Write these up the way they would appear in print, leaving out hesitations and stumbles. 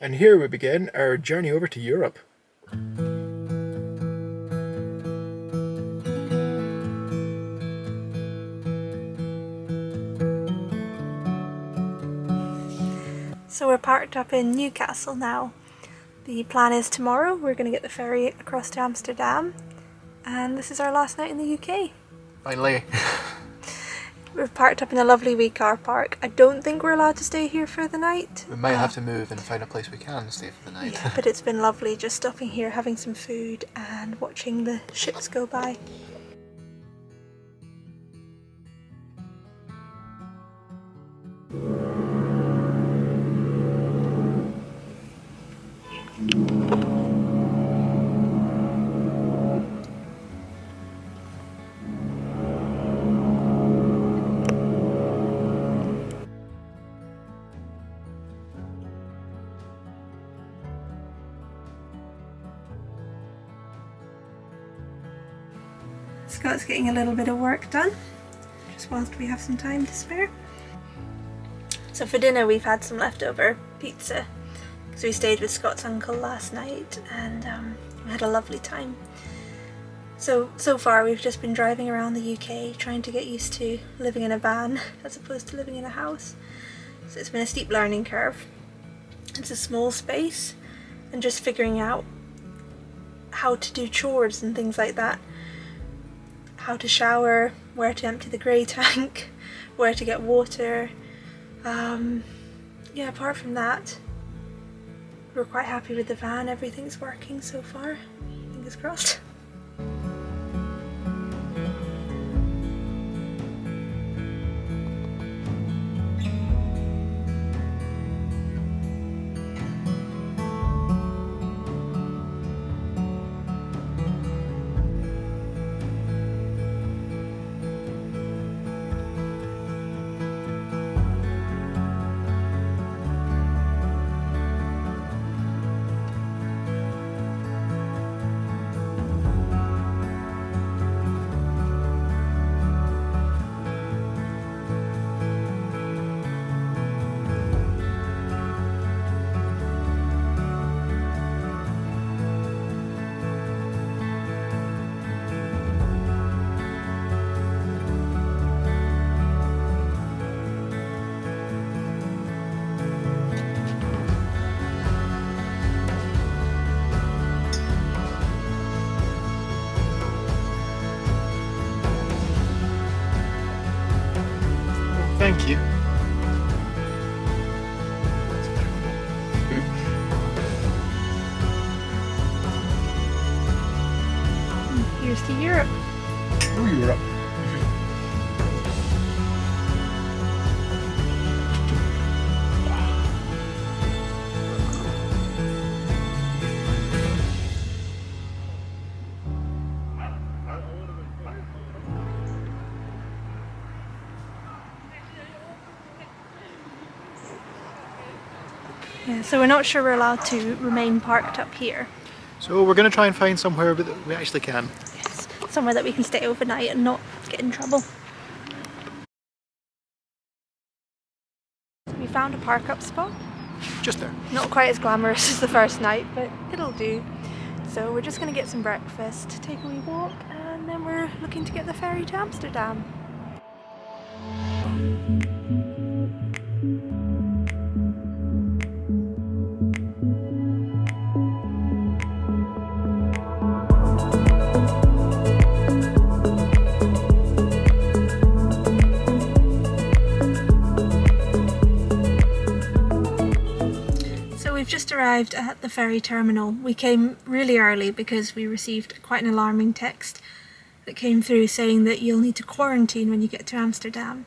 And here we begin our journey over to Europe. So we're parked up in Newcastle now. The plan is tomorrow we're going to get the ferry across to Amsterdam, and this is our last night in the UK. Finally. We're parked up in a lovely wee car park. I don't think we're allowed to stay here for the night. We might have to move and find a place we can stay for the night. Yeah, but it's been lovely just stopping here, having some food and watching the ships go by. Scott's getting a little bit of work done, just whilst we have some time to spare. So for dinner we've had some leftover pizza, because we stayed with Scott's uncle last night and we had a lovely time. So far we've just been driving around the UK trying to get used to living in a van as opposed to living in a house. So it's been a steep learning curve. It's a small space and just figuring out how to do chores and things like that. How to shower, where to empty the grey tank, where to get water. Yeah, apart from that, we're quite happy with the van. Everything's working so far. Fingers crossed. Thank you. Here's to Europe. Oh, Europe. Yeah, so we're not sure we're allowed to remain parked up here. So we're going to try and find somewhere that we actually can. Yes, somewhere that we can stay overnight and not get in trouble. We found a park up spot. Just there. Not quite as glamorous as the first night, but it'll do. So we're just going to get some breakfast, take a wee walk, and then we're looking to get the ferry to Amsterdam. We've just arrived at the ferry terminal. We came really early because we received quite an alarming text that came through saying that you'll need to quarantine when you get to Amsterdam.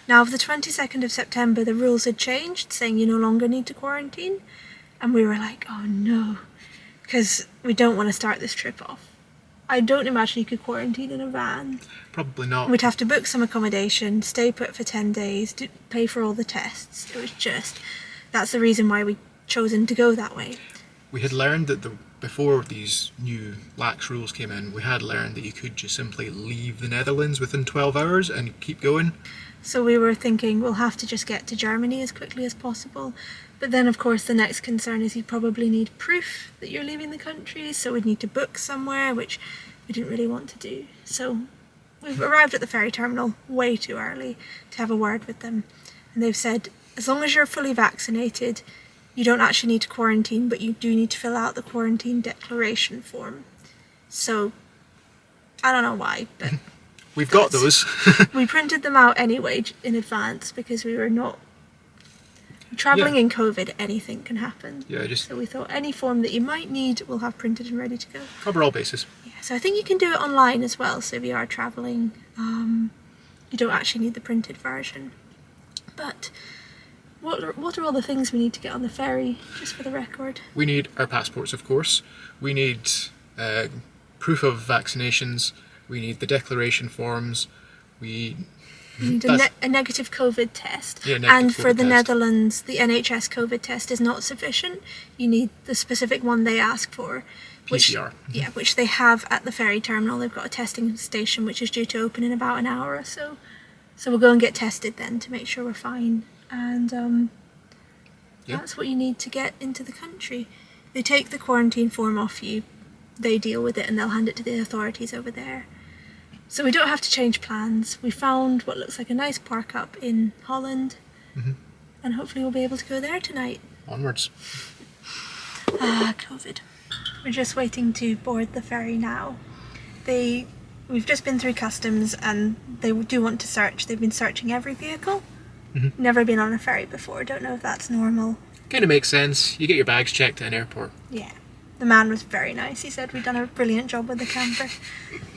Now, of the 22nd of September, the rules had changed, saying you no longer need to quarantine, and we were like, oh no, because we don't want to start this trip off. I don't imagine you could quarantine in a van. Probably not. We'd have to book some accommodation, stay put for 10 days, pay for all the tests. It was just, that's the reason why we chosen to go that way. We had learned that before these new lax rules came in, we had learned that you could just simply leave the Netherlands within 12 hours and keep going. So we were thinking we'll have to just get to Germany as quickly as possible. But then, of course, the next concern is you probably need proof that you're leaving the country, so we'd need to book somewhere, which we didn't really want to do. So we've arrived at the ferry terminal way too early to have a word with them. And they've said, as long as you're fully vaccinated, you don't actually need to quarantine, but you do need to fill out the quarantine declaration form. So, I don't know why, but... We've got those. We printed them out anyway in advance because we were not... Travelling in COVID, anything can happen. Yeah, So we thought any form that you might need, we'll have printed and ready to go. Cover all bases. Yeah, so I think you can do it online as well, so if you are travelling, you don't actually need the printed version. But what are all the things we need to get on the ferry, just for the record? We need our passports, of course. We need proof of vaccinations. We need the declaration forms. We need a negative COVID test. Yeah, and for COVID the test. Netherlands, the NHS COVID test is not sufficient. You need the specific one they ask for. PCR. Yeah, which they have at the ferry terminal. They've got a testing station which is due to open in about an hour or so. So we'll go and get tested then to make sure we're fine. And that's what you need to get into the country. They take the quarantine form off you, they deal with it, and they'll hand it to the authorities over there. So we don't have to change plans. We found what looks like a nice park up in Holland, and hopefully we'll be able to go there tonight. Onwards. COVID. We're just waiting to board the ferry now. We've just been through customs and they do want to search. They've been searching every vehicle. Never been on a ferry before, don't know if that's normal. Kind of makes sense. You get your bags checked at an airport. Yeah. The man was very nice. He said we'd done a brilliant job with the camper.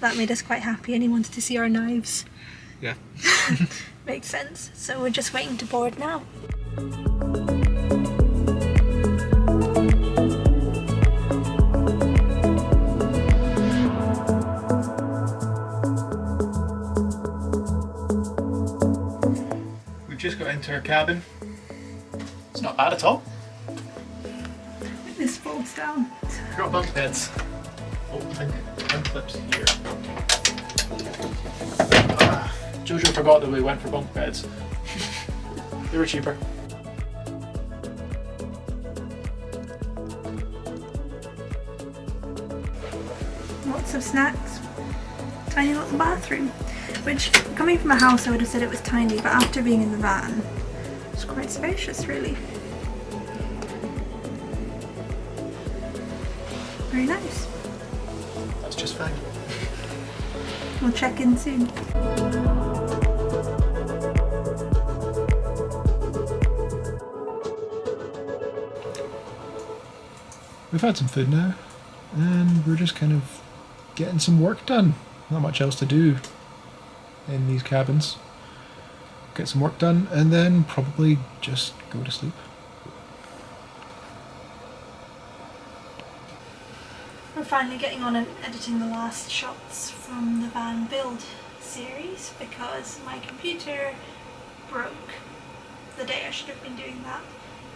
That made us quite happy, and he wanted to see our knives. Yeah. Makes sense. So we're just waiting to board now. We've just got into our cabin. It's not bad at all. This folds down. We've got bunk beds. Oh, and clips here. Jojo forgot that we went for bunk beds. They were cheaper. Lots of snacks. Tiny little bathroom. Which, coming from a house, I would have said it was tiny, but after being in the van, it's quite spacious, really. Very nice. That's just fine. We'll check in soon. We've had some food now, and we're just kind of getting some work done. Not much else to do in these cabins. Get some work done, and then probably just go to sleep. We're finally getting on and editing the last shots from the van build series because my computer broke the day I should have been doing that,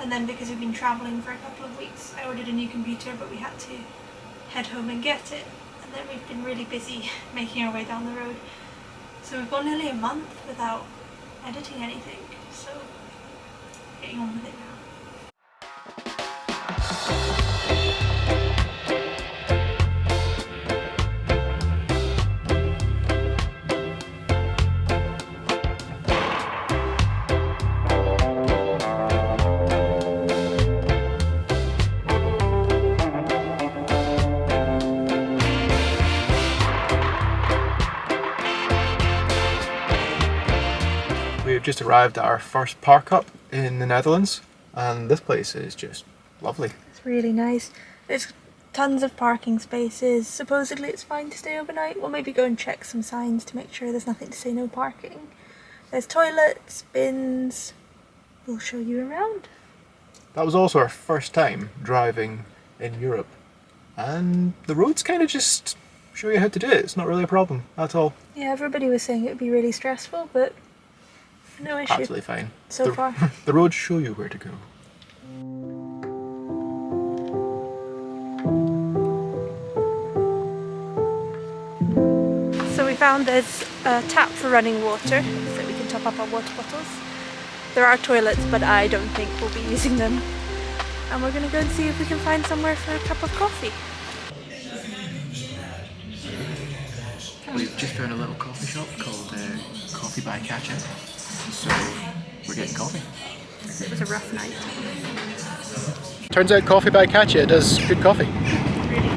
and then because we've been travelling for a couple of weeks I ordered a new computer, but we had to head home and get it, and then we've been really busy making our way down the road, so we've gone nearly a month without editing anything, so getting on with it now. We've just arrived at our first park up in the Netherlands, and this place is just lovely. It's really nice. There's tons of parking spaces. Supposedly it's fine to stay overnight. We'll maybe go and check some signs to make sure there's nothing to say no parking. There's toilets, bins. We'll show you around. That was also our first time driving in Europe, and the roads kind of just show you how to do it. It's not really a problem at all. Yeah, everybody was saying it would be really stressful, but no issue. Absolutely fine. So far. The roads show you where to go. found there's a tap for running water, so we can top up our water bottles. There are toilets, but I don't think we'll be using them. And we're going to go and see if we can find somewhere for a cup of coffee. We've just found a little coffee shop called Coffee by Catch It, so we're getting coffee. It was a rough night. Turns out Coffee by Catch It does good coffee. Really.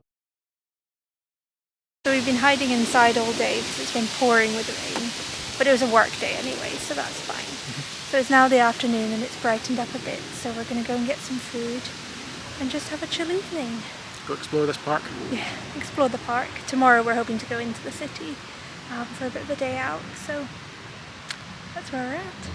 So we've been hiding inside all day because it's been pouring with the rain, but it was a work day anyway, so that's fine. So it's now the afternoon and it's brightened up a bit, so we're going to go and get some food and just have a chill evening. Go explore this park. Yeah, explore the park. Tomorrow we're hoping to go into the city for a bit of a day out, so that's where we're at.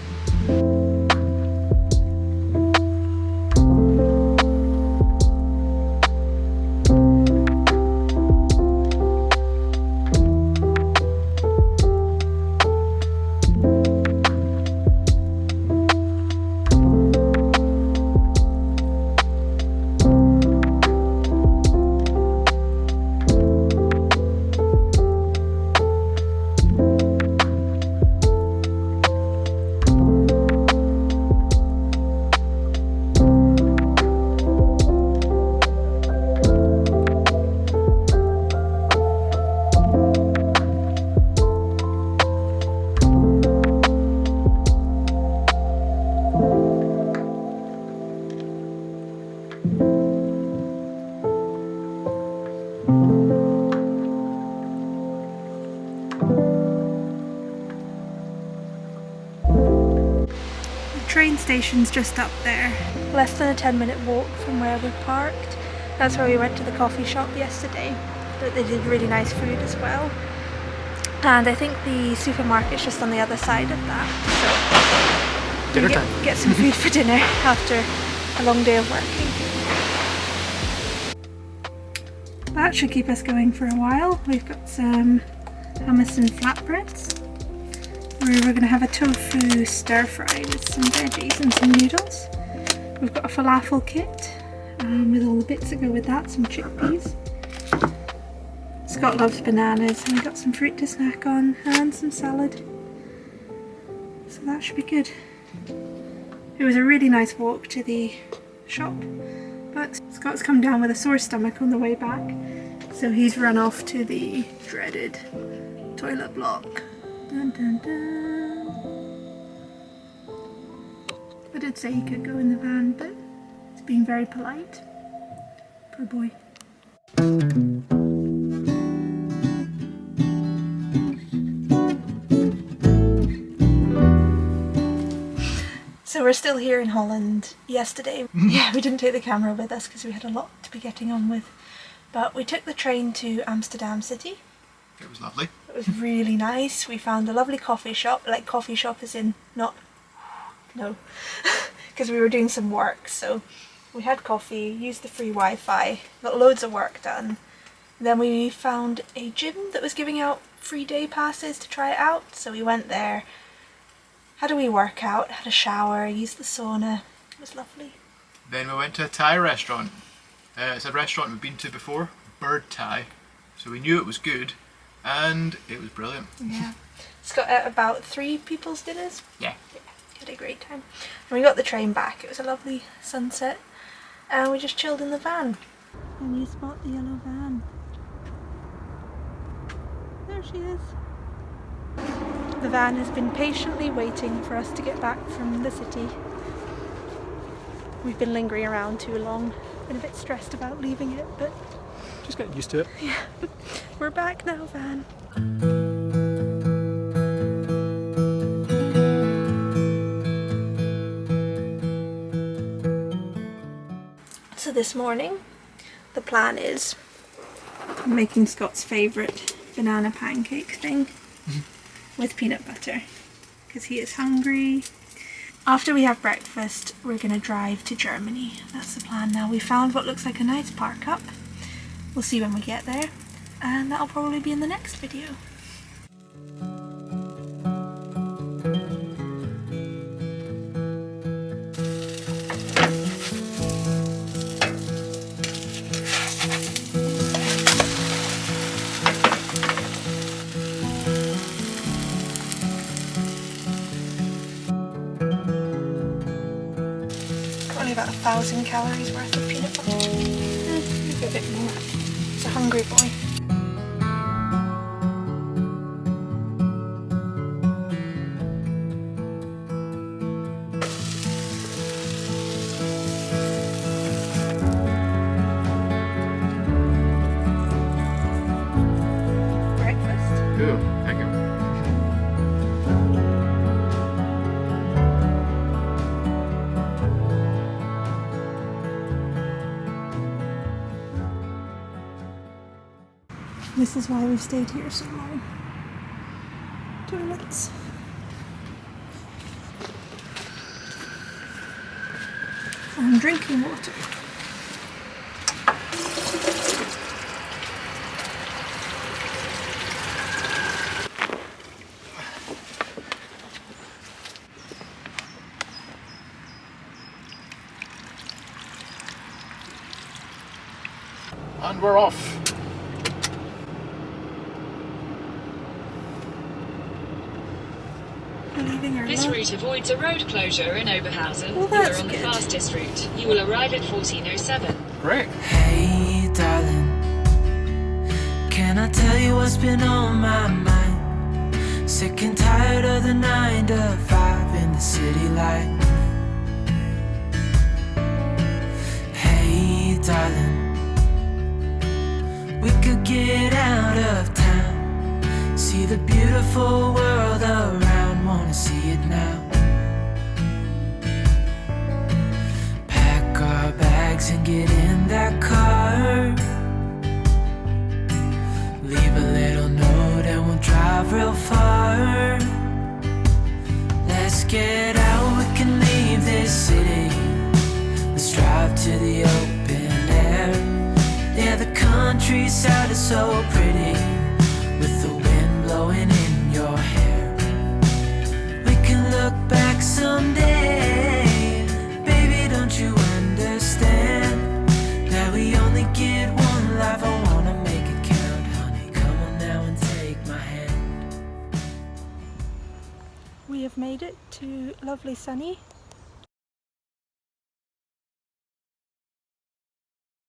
Train station's just up there, less than a 10-minute walk from where we're parked. That's where we went to the coffee shop yesterday, but they did really nice food as well. And I think the supermarket's just on the other side of that, so Dinner time. Get some food for dinner after a long day of working. That should keep us going for a while. We've got some hummus and flatbreads. We're going to have a tofu stir fry with some veggies and some noodles. We've got a falafel kit with all the bits that go with that, some chickpeas. Scott loves bananas, and we got some fruit to snack on and some salad. So that should be good. It was a really nice walk to the shop, but Scott's come down with a sore stomach on the way back, so he's run off to the dreaded toilet block. Dun, dun, dun. I did say he could go in the van, but he's being very polite. Poor boy. So we're still here in Holland. Yesterday, yeah, we didn't take the camera with us because we had a lot to be getting on with, but we took the train to Amsterdam city. It was lovely. It was really nice. We found a lovely coffee shop, like coffee shop as in not, no, because we were doing some work, so we had coffee, used the free Wi-Fi, got loads of work done. Then we found a gym that was giving out free day passes to try it out, so we went there, had a wee workout, had a shower, used the sauna. It was lovely. Then we went to a Thai restaurant. It's a restaurant we've been to before, Bird Thai, so we knew it was good. And it was brilliant. Yeah. Scott ate about 3 people's dinners. Yeah. Had a great time. And we got the train back. It was a lovely sunset. And we just chilled in the van. And you spot the yellow van. There she is. The van has been patiently waiting for us to get back from the city. We've been lingering around too long. Been a bit stressed about leaving it, but Just getting used to it. yeah. We're back now, van. So this morning, the plan is I'm making Scott's favourite banana pancake thing with peanut butter because he is hungry. After we have breakfast, we're going to drive to Germany. That's the plan now. We found what looks like a nice park up. We'll see when we get there, and that'll probably be in the next video. 1,000 calories worth of peanut butter. Maybe a bit more. It's a hungry boy. Ooh, thank you. This is why we've stayed here so long. Toilets. And drinking water. And we're off. Leaving our This love. route avoids a road closure in Oberhausen. Well, You are that's on the good. fastest route. You will arrive at 14:07. Great. Hey darling, can I tell you what's been on my mind? Sick and tired of the 9 to 5 in the city life. Hey darling, we could get out of town, see the beautiful world around, wanna see it now. Pack our bags and get in that car, leave a little note and we'll drive real far. Let's get out, we can leave this city, let's drive to the open air. Yeah, the countryside is so pretty, with the wind blowing in your hair. We can look back someday, baby, don't you understand that we only get one life? I wanna make it count, honey, come on now and take my hand. We have made it to lovely sunny